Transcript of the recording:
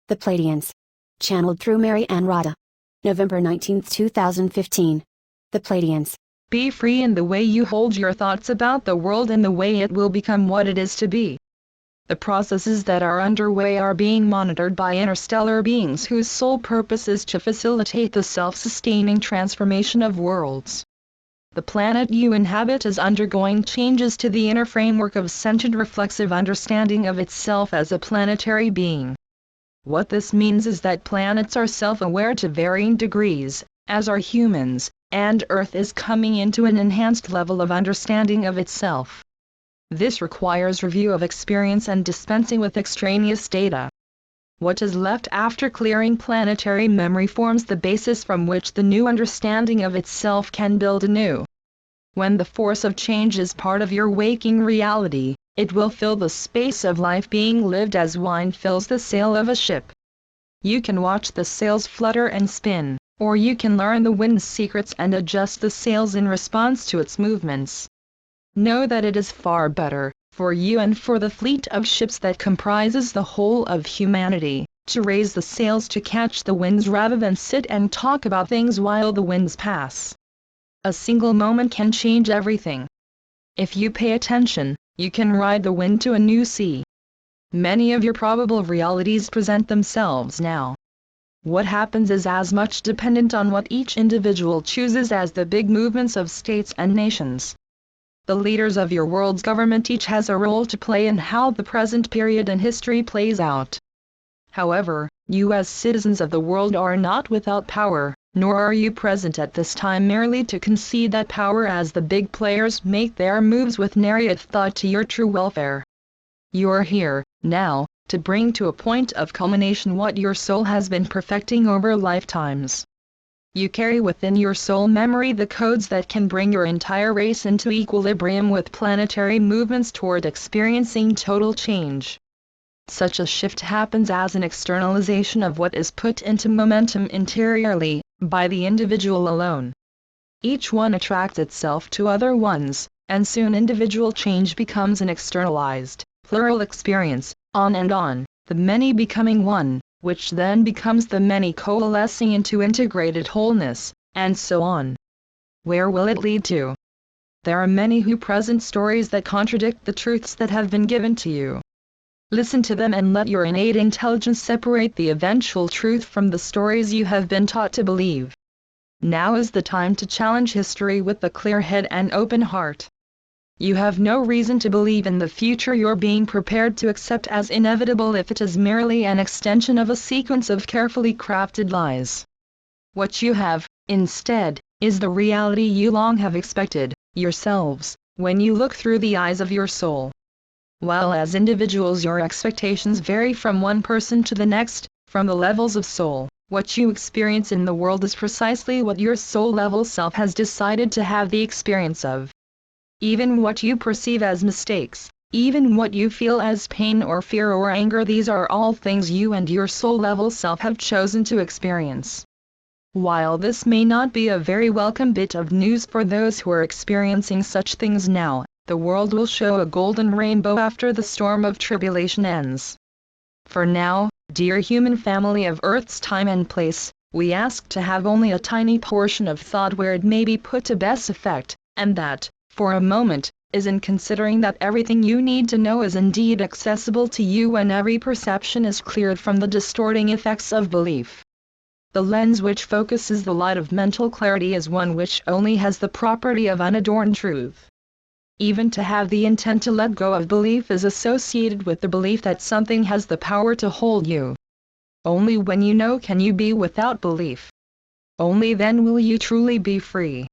The Pleiadians. Channeled through Mary Ann Rada. November 19, 2015. The Pleiadians. Be free in the way you hold your thoughts about the world and the way it will become what it is to be. The processes that are underway are being monitored by interstellar beings whose sole purpose is to facilitate the self-sustaining transformation of worlds. The planet you inhabit is undergoing changes to the inner framework of sentient reflexive understanding of itself as a planetary being. What this means is that planets are self-aware to varying degrees, as are humans, and Earth is coming into an enhanced level of understanding of itself. This requires review of experience and dispensing with extraneous data. What is left after clearing planetary memory forms the basis from which the new understanding of itself can build anew. When the force of change is part of your waking reality, it will fill the space of life being lived as wine fills the sail of a ship. You can watch the sails flutter and spin, or you can learn the wind's secrets and adjust the sails in response to its movements. Know that it is far better, for you and for the fleet of ships that comprises the whole of humanity, to raise the sails to catch the winds rather than sit and talk about things while the winds pass. A single moment can change everything. If you pay attention, you can ride the wind to a new sea. Many of your probable realities present themselves now. What happens is as much dependent on what each individual chooses as the big movements of states and nations. The leaders of your world's government each has a role to play in how the present period in history plays out. However, you as citizens of the world are not without power, nor are you present at this time merely to concede that power as the big players make their moves with nary a thought to your true welfare. You are here, now, to bring to a point of culmination what your soul has been perfecting over lifetimes. You carry within your soul memory the codes that can bring your entire race into equilibrium with planetary movements toward experiencing total change. Such a shift happens as an externalization of what is put into momentum interiorly, by the individual alone. Each one attracts itself to other ones, and soon individual change becomes an externalized, plural experience, on and on, the many becoming one, which then becomes the many coalescing into integrated wholeness, and so on. Where will it lead to? There are many who present stories that contradict the truths that have been given to you. Listen to them and let your innate intelligence separate the eventual truth from the stories you have been taught to believe. Now is the time to challenge history with a clear head and open heart. You have no reason to believe in the future you're being prepared to accept as inevitable if it is merely an extension of a sequence of carefully crafted lies. What you have, instead, is the reality you long have expected, yourselves, when you look through the eyes of your soul. While as individuals your expectations vary from one person to the next, from the levels of soul, what you experience in the world is precisely what your soul-level self has decided to have the experience of. Even what you perceive as mistakes, even what you feel as pain or fear or anger, these are all things you and your soul-level self have chosen to experience. While this may not be a very welcome bit of news for those who are experiencing such things now, the world will show a golden rainbow after the storm of tribulation ends. For now, dear human family of Earth's time and place, we ask to have only a tiny portion of thought where it may be put to best effect, and that, for a moment, is in considering that everything you need to know is indeed accessible to you when every perception is cleared from the distorting effects of belief. The lens which focuses the light of mental clarity is one which only has the property of unadorned truth. Even to have the intent to let go of belief is associated with the belief that something has the power to hold you. Only when you know can you be without belief. Only then will you truly be free.